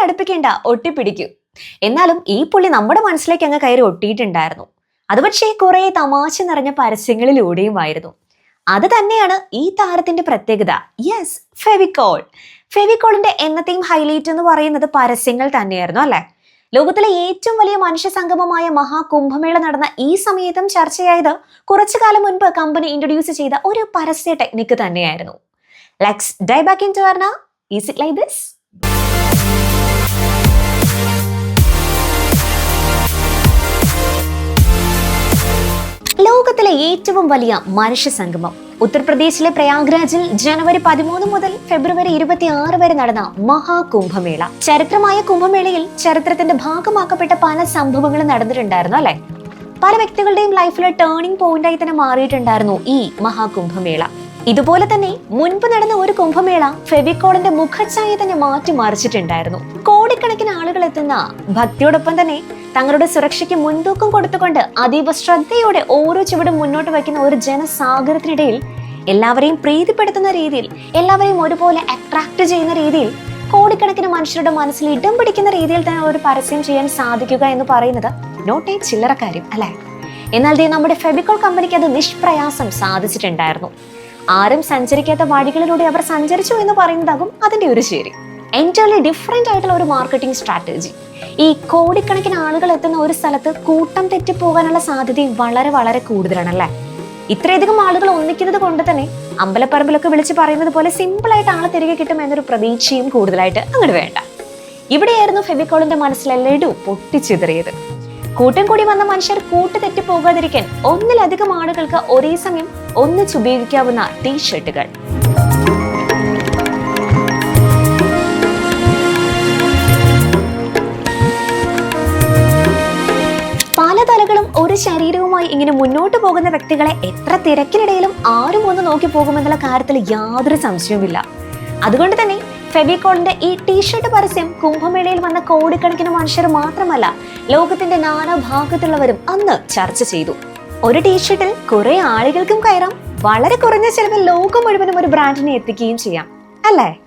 അടുപ്പിക്കേണ്ട, ഒട്ടിപ്പിടിക്കൂ. എന്നാലും ഈ പുള്ളി നമ്മുടെ മനസ്സിലേക്ക് അങ്ങ് കയറി ഒട്ടിയിട്ടുണ്ടായിരുന്നു. അത് പക്ഷേ കുറെ തമാശ നിറഞ്ഞ പരസ്യങ്ങളിലൂടെയുമായിരുന്നു. അത് തന്നെയാണ് ഈ താരത്തിന്റെ പ്രത്യേകത. യെസ്, ഫെവിക്കോൾ. ഫെവിക്കോളിന്റെ എന്നത്തെയും ഹൈലൈറ്റ് എന്ന് പറയുന്നത് പരസ്യങ്ങൾ തന്നെയായിരുന്നു അല്ലെ. ലോകത്തിലെ ഏറ്റവും വലിയ മനുഷ്യ സംഗമമായ മഹാകുംഭമേള നടന്ന ഈ സമയത്തും ചർച്ചയായത് കുറച്ചു കാലം മുൻപ് കമ്പനി ഇൻട്രൊഡ്യൂസ് ചെയ്ത ഒരു പരസ്യ ടെക്നിക്ക് തന്നെയായിരുന്നു. Let's dive back into Arna. Is it like this? ലോകത്തിലെ ഏറ്റവും വലിയ മനുഷ്യ സംഗമം ഉത്തർപ്രദേശിലെ പ്രയാഗ്രാജിൽ ജനുവരി 13 മുതൽ ഫെബ്രുവരി 26 വരെ നടന്ന മഹാകുംഭമേള. ചരിത്രമായ കുംഭമേളയിൽ ചരിത്രത്തിന്റെ ഭാഗമാക്കപ്പെട്ട പല സംഭവങ്ങളും നടന്നിട്ടുണ്ടായിരുന്നു അല്ലെ. പല വ്യക്തികളുടെയും ലൈഫിലെ ടേണിംഗ് പോയിന്റായി തന്നെ മാറിയിട്ടുണ്ടായിരുന്നു ഈ മഹാകുംഭമേള. ഇതുപോലെ തന്നെ മുൻപ് നടന്ന ഒരു കുംഭമേള ഫെവിക്കോളിന്റെ മുഖച്ഛായ തന്നെ മാറ്റിമറിച്ചിട്ടുണ്ടായിരുന്നു. കോടിക്കണക്കിന് ആളുകൾ എത്തുന്ന ഭക്തിയോടൊപ്പം തന്നെ തങ്ങളുടെ സുരക്ഷയ്ക്ക് മുൻതൂക്കം കൊടുത്തുകൊണ്ട് അതീവ ശ്രദ്ധയോടെ ഓരോ ചുവടും മുന്നോട്ട് വയ്ക്കുന്ന ഒരു ജനസാഗരത്തിനിടയിൽ എല്ലാവരെയും പ്രീതിപ്പെടുത്തുന്ന രീതിയിൽ, എല്ലാവരെയും ഒരുപോലെ അട്രാക്ട് ചെയ്യുന്ന രീതിയിൽ, കോടിക്കണക്കിന് മനുഷ്യരുടെ മനസ്സിൽ ഇടം പിടിക്കുന്ന രീതിയിൽ തന്നെ ഒരു പരസ്യം ചെയ്യാൻ സാധിക്കുക എന്ന് പറയുന്നത് നോട്ട് എ ചില്ലറ കാര്യം അല്ലെ. എന്നാൽ നമ്മുടെ ഫെവിക്കോൾ കമ്പനിക്ക് അത് നിഷ്പ്രയാസം സാധിച്ചിട്ടുണ്ടായിരുന്നു. ആരും സഞ്ചരിക്കാത്ത വഴികളിലൂടെ അവർ സഞ്ചരിച്ചു എന്ന് പറയുന്നതാകും അതിന്റെ ഒരു ശരി. എൻറ്റയർലി ഡിഫറെന്റ് ആയിട്ടുള്ള ഒരു മാർക്കറ്റിംഗ് സ്ട്രാറ്റജി. ഈ കോടിക്കണക്കിന് ആളുകൾ എത്തുന്ന ഒരു സ്ഥലത്ത് കൂട്ടം തെറ്റിപ്പോകാനുള്ള സാധ്യത വളരെ വളരെ കൂടുതലാണല്ലേ. ഇത്രയധികം ആളുകൾ ഒന്നിക്കുന്നത് കൊണ്ട് തന്നെ അമ്പലപ്പറമ്പിലൊക്കെ വിളിച്ച് പറയുന്നത് പോലെ സിമ്പിൾ ആയിട്ട് ആളെ തിരികെ കിട്ടും എന്നൊരു പ്രതീക്ഷയും കൂടുതലായിട്ട് അങ്ങോട്ട് വേണ്ട. ഇവിടെയായിരുന്നു ഫെവിക്കോളിന്റെ മനസ്സിലെ ലഡു പൊട്ടിച്ചിതറിയത്. കൂട്ടം കൂടി വന്ന മനുഷ്യർ കൂട്ട് തെറ്റിപ്പോകാതിരിക്കാൻ ഒന്നിലധികം ആളുകൾക്ക് ഒരേ സമയം ഒന്നിച്ചുപയോഗിക്കാവുന്ന ടീഷർട്ടുകൾ. പല തലകളും ഒരു ശരീരവുമായി ഇങ്ങനെ മുന്നോട്ട് പോകുന്ന വ്യക്തികളെ എത്ര തിരക്കിനിടയിലും ആരും ഒന്ന് നോക്കി പോകുമെന്നുള്ള കാര്യത്തിൽ യാതൊരു സംശയവുമില്ല. അതുകൊണ്ട് തന്നെ ഫെവിക്കോളിന്റെ ഈ ടീഷർട്ട് പരസ്യം കുംഭമേളയിൽ വന്ന കോടിക്കണക്കിന് മനുഷ്യർ മാത്രമല്ല, ലോകത്തിന്റെ നാനാ ഭാഗത്തുള്ളവരും അന്ന് ചർച്ച ചെയ്തു. ഒരു ടീഷർട്ടിൽ കുറെ ആളുകൾക്കും കയറാം, വളരെ കുറഞ്ഞ ചെലവിൽ ലോകം മുഴുവനും ഒരു ബ്രാൻഡിനെ എത്തിക്കുകയും ചെയ്യാം അല്ലേ.